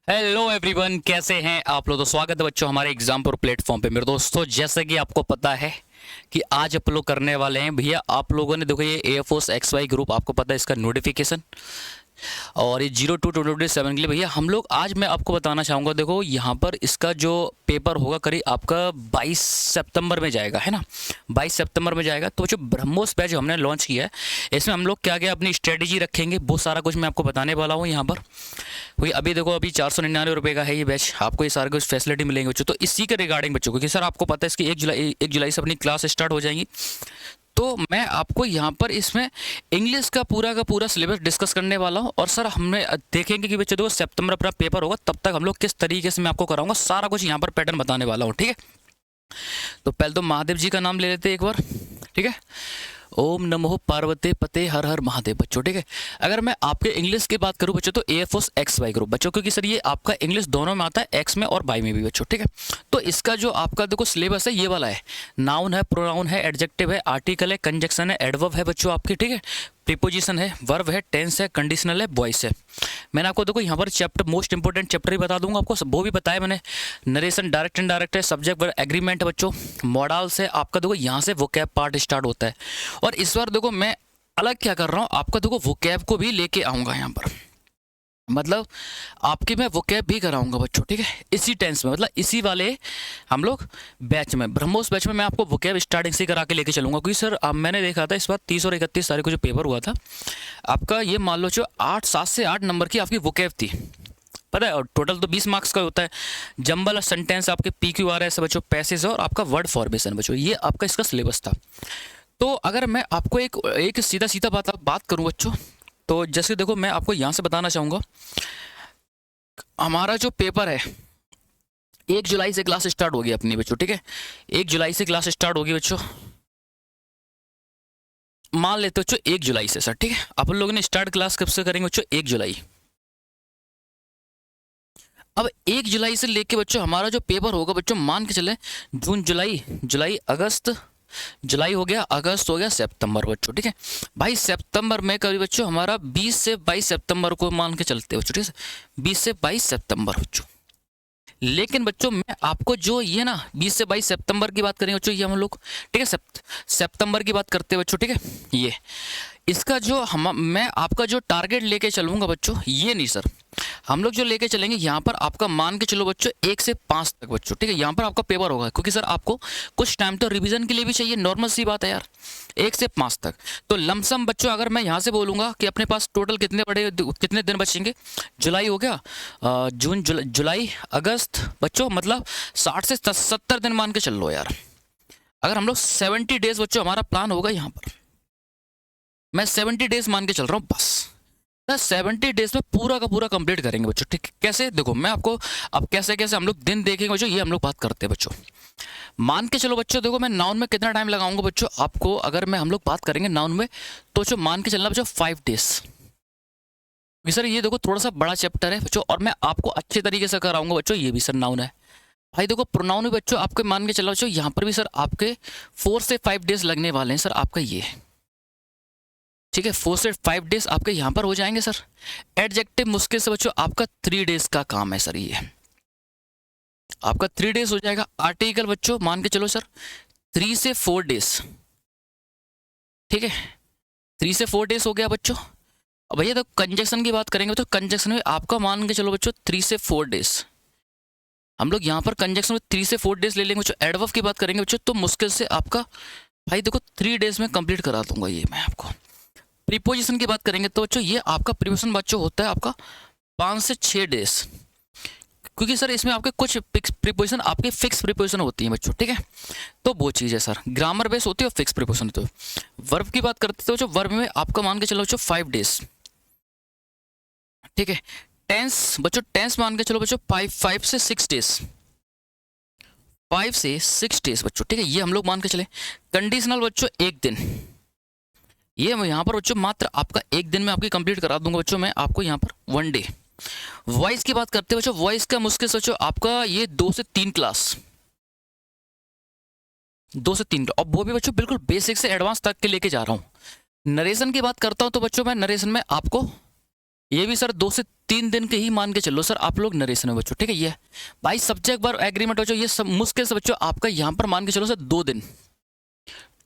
Hello everyone, कैसे हैं आप लोग। तो स्वागत है बच्चों हमारे एग्जाम पर प्लेटफॉर्म पे। मेरे दोस्तों, जैसे कि आपको पता है कि आज आप लोग करने वाले हैं भैया, आप लोगों ने देखो ये एयरफोर्स XY ग्रुप, आपको पता है इसका नोटिफिकेशन, और ये 02/2027 के लिए भैया हम लोग आज मैं आपको बताना चाहूँगा। देखो यहाँ पर इसका जो पेपर होगा करीब आपका 22 सितंबर में जाएगा, है ना। 22 सितंबर में जाएगा। तो जो ब्रह्मोस बैच जो हमने लॉन्च किया है, इसमें हम लोग क्या क्या अपनी स्ट्रेटेजी रखेंगे वो सारा कुछ मैं आपको बताने वाला हूँ यहाँ पर। क्योंकि अभी देखो अभी 499 रुपये का है ये बैच, आपको ये सारे कुछ फैसिलिटी मिलेंगे बच्चों। तो इसी के रिगार्डिंग बच्चों, क्योंकि सर आपको पता है इसकी 1 जुलाई से अपनी क्लास स्टार्ट हो जाएंगी। तो मैं आपको यहाँ पर इसमें इंग्लिश का पूरा सिलेबस डिस्कस करने वाला हूँ। और सर हमने देखेंगे कि बच्चों देखो सितंबर अपना पेपर होगा, तब तक हम लोग किस तरीके से मैं आपको कराऊंगा, सारा कुछ यहाँ पर पैटर्न बताने वाला हूँ, ठीक है। तो पहले तो महादेव जी का नाम ले लेते हैं एक बार, ठीक है। ओम नमो पार्वती पते हर हर महादेव बच्चों, ठीक है। अगर मैं आपके इंग्लिश की बात करूं बच्चों, तो एयरफोर्स XY ग्रुप बच्चों, क्योंकि सर ये आपका इंग्लिश दोनों में आता है, एक्स में और वाई में भी बच्चों, ठीक है। तो इसका जो आपका देखो सिलेबस है ये वाला है। नाउन है, प्रोनाउन है, एडजेक्टिव है, आर्टिकल है, कंजक्शन है, एडवर्ब है बच्चों आपकी, ठीक है। प्रीपोजिशन है, वर्ब है, टेंस है, कंडीशनल है, वॉइस है। मैंने आपको देखो यहाँ पर चैप्टर मोस्ट इंपोर्टेंट चैप्टर ही बता दूंगा आपको, वो भी बताया मैंने। नरेशन डायरेक्ट इनडायरेक्ट है, सब्जेक्ट वर्ब एग्रीमेंट है बच्चों, मॉडल्स है आपका। देखो यहाँ से वोकैब पार्ट स्टार्ट होता है। और इस बार देखो मैं अलग क्या कर रहा हूँ, आपका देखो वोकैब को भी लेके आऊँगा यहाँ पर। मतलब आपके मैं वोकैब भी कराऊंगा बच्चों, ठीक है। इसी टेंस में, मतलब इसी वाले हम लोग बैच में, ब्रह्मोस बैच में मैं आपको वोकैब स्टार्टिंग से करा के लेके चलूंगा। क्योंकि सर अब मैंने देखा था इस बार 30 और 31 तारीख को जो पेपर हुआ था आपका, ये मान लो जो 7 से 8 नंबर की आपकी वोकैब थी, पता है। और टोटल तो 20 मार्क्स का होता है। जंबल सेंटेंस आपके PQRS बच्चों, पैसेज और आपका वर्ड फॉर्मेशन बच्चों, ये आपका इसका सिलेबस था। तो अगर मैं आपको एक सीधा सीधा बात करूं बच्चों, तो जैसे देखो मैं आपको यहाँ से बताना चाहूँगा, हमारा जो पेपर है 1 जुलाई से क्लास स्टार्ट होगी अपनी बच्चों, ठीक है। 1 जुलाई से क्लास स्टार्ट होगी बच्चों, मान लेते बच्चों 1 जुलाई से सर, ठीक है। अपन लोगों ने स्टार्ट क्लास कब से करेंगे बच्चों, 1 जुलाई। अब 1 जुलाई से लेके बच्चों हमारा जो पेपर होगा बच्चों, मान के चले जून जुलाई जुलाई अगस्त, जुलाई हो गया, अगस्त हो गया, सितंबर बच्चों, ठीक है। भाई सितंबर में कभी बच्चों हमारा 20 से 22 सितंबर को मान के चलते बच्चों, ठीक है। 20 से 22 सितंबर बच्चों। लेकिन बच्चों मैं आपको जो ये ना 20 से 22 सितंबर की बात करेंगे बच्चों, ये हम लोग, ठीक है। सितंबर की बात करते हैं बच्चों, ठीक है। ये इसका जो हम मैं आपका जो टारगेट लेके चलूंगा बच्चों, ये नहीं सर, हम लोग जो लेके चलेंगे यहाँ पर आपका मान के चलो बच्चों 1 से 5 तक बच्चों, ठीक है। यहाँ पर आपका पेपर होगा, क्योंकि सर आपको कुछ टाइम तो रिवीजन के लिए भी चाहिए, नॉर्मल सी बात है यार। 1 से 5 तक तो लमसम बच्चों, अगर मैं यहाँ से बोलूँगा कि अपने पास टोटल कितने दिन बचेंगे, जुलाई हो गया, जून जुलाई अगस्त बच्चों, मतलब 60 से 70 दिन मान के चल लो यार। अगर हम लोग 70 डेज बच्चों हमारा प्लान होगा यहाँ पर, मैं 70 डेज मान के चल रहा हूँ बस। 70 डेज में पूरा का पूरा कंप्लीट करेंगे बच्चों, ठीक। कैसे देखो मैं आपको अब कैसे कैसे हम लोग दिन देखेंगे बच्चों, ये हम लोग बात करते हैं बच्चों। मान के चलो बच्चों, देखो मैं नाउन में कितना टाइम लगाऊंगा बच्चों आपको, अगर मैं हम लोग बात करेंगे नाउन में, तो बच्चों मान के चलना बच्चों 5 डेज। सर ये देखो थोड़ा सा बड़ा चैप्टर है बच्चों, और मैं आपको अच्छे तरीके से कराऊंगा बच्चों। ये भी सर नाउन है भाई, देखो प्रोनाउन भी बच्चों आपके मान के चलो बच्चों, यहाँ पर भी सर आपके 4 से 5 डेज लगने वाले हैं सर आपका ये, ठीक है। 4 से 5 डेज आपके यहाँ पर हो जाएंगे सर। एडजेक्टिव मुश्किल से बच्चों आपका 3 डेज का काम है सर, ये आपका 3 डेज हो जाएगा। आर्टिकल बच्चों मान के चलो सर 3 से 4 डेज, ठीक है। 3 से 4 डेज हो गया बच्चों। अब भैया तो कंजक्शन की बात करेंगे तो कंजक्शन में आपका मान के चलो बच्चों 3 से 4 डेज, हम लोग यहाँ पर कंजक्शन में 3 से 4 डेज ले लेंगे बच्चों। एडवर्ब की बात करेंगे बच्चों, तो मुश्किल से आपका भाई देखो 3 डेज में कंप्लीट करा दूंगा ये मैं आपको। प्रीपोजिशन की बात करेंगे तो बच्चों ये आपका प्रीपोजिशन बच्चों होता है आपका 5 से 6 डेज, क्योंकि सर इसमें आपके कुछ प्रीपोजिशन आपके फिक्स प्रीपोजिशन होती हैं बच्चों, ठीक है। तो वो चीज़ है सर, ग्रामर बेस होती है और फिक्स प्रीपोजिशन होती है। वर्ब की बात करते हो बच्चों, वर्ब में आपका मान के चलो बच्चों 5 डेज, ठीक है। टेंस बच्चों, टेंस मान के चलो बच्चों 5 से 6 डेज, 5 से 6 डेज बच्चों, ठीक है। ये हम लोग मान के चले। कंडीशनल बच्चों 1 दिन, ये मैं यहाँ पर बच्चों मात्र आपका 1 दिन में आपकी कंप्लीट करा दूंगा बच्चों मैं आपको यहाँ पर 1 डे। वॉइस की बात करते हैं बच्चों, वॉइस का मुश्किल से बच्चों आपका ये 2 से 3 क्लास, 2 से 3, और वो भी बच्चों बिल्कुल बेसिक से एडवांस तक के लेके जा रहा हूँ। नरेशन की बात करता हूँ तो बच्चों मैं नरेशन में आपको ये भी सर 2 से 3 दिन के ही मान के चलो सर आप लोग नरेशन में बच्चों, ठीक है। ये भाई सब्जेक्ट वर्ब एग्रीमेंट बच्चों, ये सब मुश्किल से बच्चों आपका यहाँ पर मान के चलो सर 2 दिन,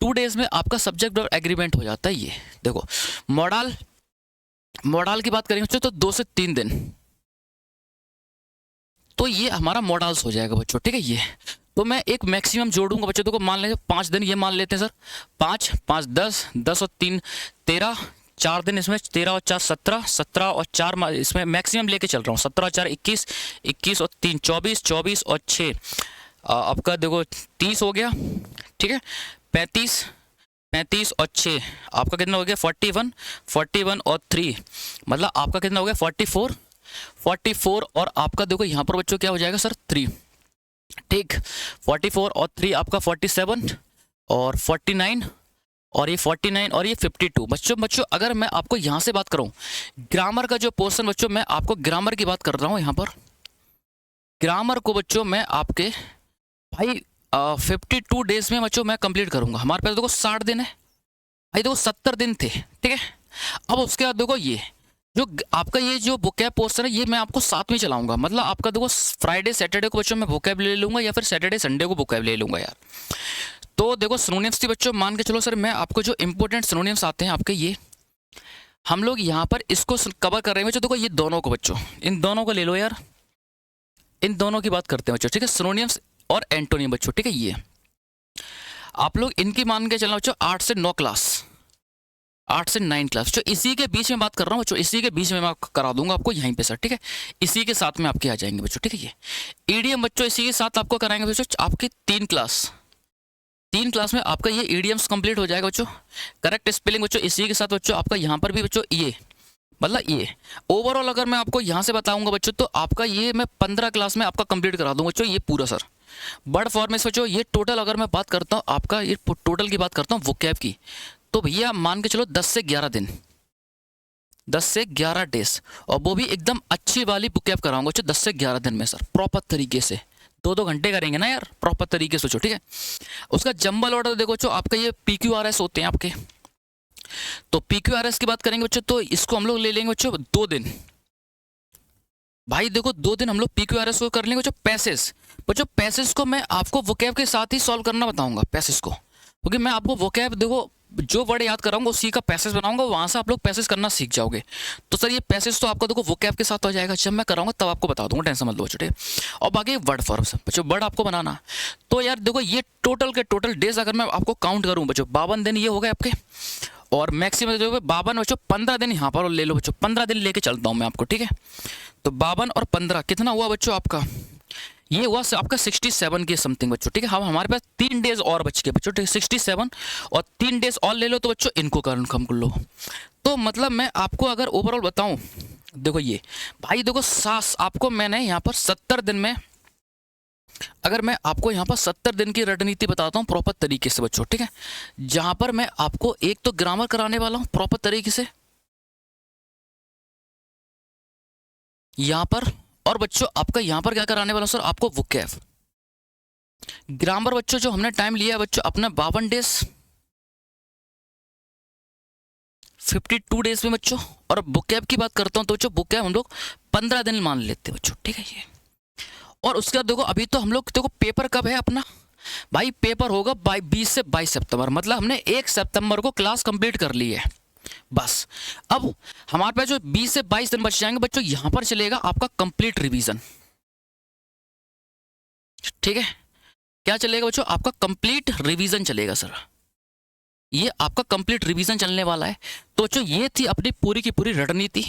2 डेज में आपका सब्जेक्ट वर्ब एग्रीमेंट हो जाता है। ये देखो मॉडल की बात करेंगे बच्चों तो 2 से 3 दिन, तो ये हमारा मॉडल्स हो जाएगा बच्चों, ठीक है। ये तो मैं एक मैक्सिमम जोड़ूंगा बच्चों, देखो मान लेंगे 5 दिन, ये मान लेते हैं सर 5 5 10 10 और 3 13, 4 दिन इसमें 13 और 4 17, 17 और 4 इसमें मैक्सिमम लेके चल रहा हूँ, 17 और 4 21, 21 और 3 24, 24 और 6 आपका देखो 30 हो गया, ठीक है। 35 35 और 6 आपका कितना हो गया 41, 41 और 3 मतलब आपका कितना हो गया 44, 44 और आपका देखो यहाँ पर बच्चों क्या हो जाएगा सर 3, ठीक। 44 और 3 आपका 47 और 49 और ये 49 और ये 52 बच्चों अगर मैं आपको यहाँ से बात करूँ ग्रामर का जो पोर्शन बच्चों, मैं आपको ग्रामर की बात कर रहा हूँ यहाँ पर। ग्रामर को बच्चों मैं आपके भाई 52 डेज में बच्चों मैं कंप्लीट करूँगा। हमारे पास देखो 60 दिन है भाई, देखो 70 दिन थे, ठीक है। अब उसके बाद देखो ये जो आपका ये जो वोकैब पोर्शन है ये मैं आपको साथ में चलाऊंगा, मतलब आपका देखो फ्राइडे सैटरडे को बच्चों मैं वोकैब ले लूँगा या फिर सैटरडे संडे को वोकैब ले लूँगा यार। तो देखो सिनोनिम्स थी बच्चों, मान के चलो सर मैं आपको जो इंपॉर्टेंट सिनोनिम्स आते हैं आपके, ये हम लोग यहाँ पर इसको कवर कर रहे हैं बच्चों। देखो ये दोनों को बच्चों, इन दोनों को ले लो यार, इन दोनों की बात करते हैं बच्चों, ठीक है। सिनोनिम्स और एंटोनिम बच्चों, ठीक है। ये आप लोग इनकी मान के चलना बच्चों 8 से 9 क्लास, 8 से 9 क्लास जो इसी के बीच में बात कर रहा हूँ बच्चों, इसी के बीच में मैं करा दूंगा आपको यहीं पे सर, ठीक है। इसी के साथ में आपके आ जाएंगे बच्चों, ठीक है। ये ईडीएम बच्चों इसी के साथ आपको कराएंगे बच्चों, आपकी 3 क्लास में आपका ये ईडीएम्स कंप्लीट हो जाएगा बच्चों। करेक्ट स्पेलिंग बच्चों इसी के साथ बच्चों आपका यहाँ पर भी बच्चों ये मतलब ये ओवरऑल अगर मैं आपको यहाँ से बताऊंगा बच्चों तो आपका ये मैं 15 क्लास में आपका कंप्लीट करा दूंगा बच्चों ये पूरा सर। वर्ड फॉर्मेट्स बच्चों ये टोटल अगर मैं बात करता हूँ आपका, ये टोटल की बात करता हूँ वोकैब की, तो भैया मान के चलो 10 से 11 दिन, 10 से 11 डेज, और वो भी एकदम अच्छी वाली वोकैब कराऊंगा बच्चों 10 से 11 दिन में सर, प्रॉपर तरीके से 2-2 घंटे करेंगे ना यार प्रॉपर तरीके से, ठीक है। उसका जंबल ऑर्डर देखो बच्चों आपका ये PQRS होते हैं आपके, तो PQRS की बात करेंगे बच्चों तो इसको हम लोग ले लेंगे बच्चों 2 दिन। भाई देखो 2 दिन हम लोग PQRS को कर लेंगे बच्चों। बच्चों पैसेज को मैं आपको वोकैब के साथ ही सॉल्व करना बताऊंगा पैसेज को, क्योंकि मैं आपको वोकैब देखो जो वर्ड याद कराऊंगा उसी का पैसेज बनाऊंगा, वहां से आप लोग पैसेज करना सीख जाओगे। तो सर ये पैसेज तो आपका देखो वोकैब के साथ हो जाएगा, जब मैं कराऊंगा तब आपको बता दूंगा, टेंशन मत लो छोटे। और बाकी वर्ड फॉर्म्स बच्चों वर्ड आपको बनाना, तो यार देखो ये टोटल के टोटल डेज अगर मैं आपको काउंट करूँ बच्चों 52 दिन ये हो गए आपके, और मैक्सिमम जो 52 बच्चों 15 दिन यहाँ पर ले लो बच्चों, 15 दिन लेके चलता हूँ मैं आपको, ठीक है। तो 52 और 15 कितना हुआ बच्चों आपका, ये हुआ आपका 67 के समथिंग बच्चों, ठीक है। हम हमारे पास 3 डेज और बच गए बच्चों, ठीक है। 67 और 3 डेज और ले लो तो बच्चों इनको कम कर लो। तो मतलब मैं आपको अगर ओवरऑल बताऊं देखो ये भाई देखो आपको मैंने यहाँ पर 70 दिन में, अगर मैं आपको यहाँ पर 70 दिन की रणनीति बताता हूँ प्रॉपर तरीके से बच्चों, ठीक है। जहां पर मैं आपको एक तो ग्रामर कराने वाला हूँ प्रॉपर तरीके से यहाँ पर, और बच्चों आपका यहाँ पर क्या कराने वाला हूँ सर आपको वोकैब। ग्रामर बच्चों जो हमने टाइम लिया है बच्चों अपना 52 डेज, 52 डेज में बच्चों, और वोकैब की बात करता हूँ तो बच्चों वोकैब हम लोग 15 दिन मान लेते हैं बच्चों, ठीक है। ये और उसके बाद देखो अभी तो हम लोग देखो पेपर कब है अपना, भाई पेपर होगा 20 से 22 सितंबर, मतलब हमने 1 सितंबर को क्लास कंप्लीट कर ली है बस। अब हमारे पास जो 20 से 22 दिन बच जाएंगे बच्चों, यहां पर चलेगा आपका कंप्लीट रिवीजन, ठीक है। क्या चलेगा बच्चों आपका कंप्लीट रिवीजन चलेगा सर, ये आपका कंप्लीट रिवीजन चलने वाला है। तो बच्चों ये थी अपनी पूरी की पूरी रणनीति।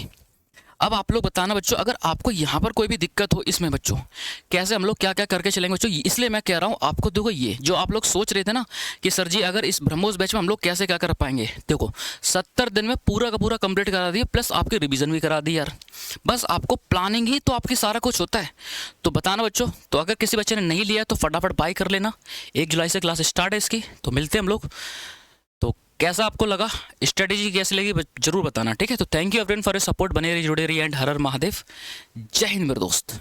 अब आप लोग बताना बच्चों अगर आपको यहाँ पर कोई भी दिक्कत हो इसमें बच्चों, कैसे हम लोग क्या क्या करके चलेंगे बच्चों, इसलिए मैं कह रहा हूँ आपको। देखो ये जो आप लोग सोच रहे थे ना कि सर जी अगर इस ब्रह्मोस बैच में हम लोग कैसे क्या कर पाएंगे, देखो 70 दिन में पूरा का पूरा कंप्लीट करा दिया, प्लस आपके रिवीजन भी करा दी यार। बस आपको प्लानिंग ही तो आपकी सारा कुछ होता है। तो बताना बच्चों, तो अगर किसी बच्चे ने नहीं लिया तो फटाफट बाय कर लेना, 1 जुलाई से क्लास स्टार्ट है इसकी। तो मिलते हैं हम लोग, तो कैसा आपको लगा, स्ट्रेटेजी कैसी लगी जरूर बताना, ठीक है। तो thank you everyone for your support, बने रहिए जुड़े रहिए, एंड हर हर महादेव, जय हिंद मेरे दोस्त।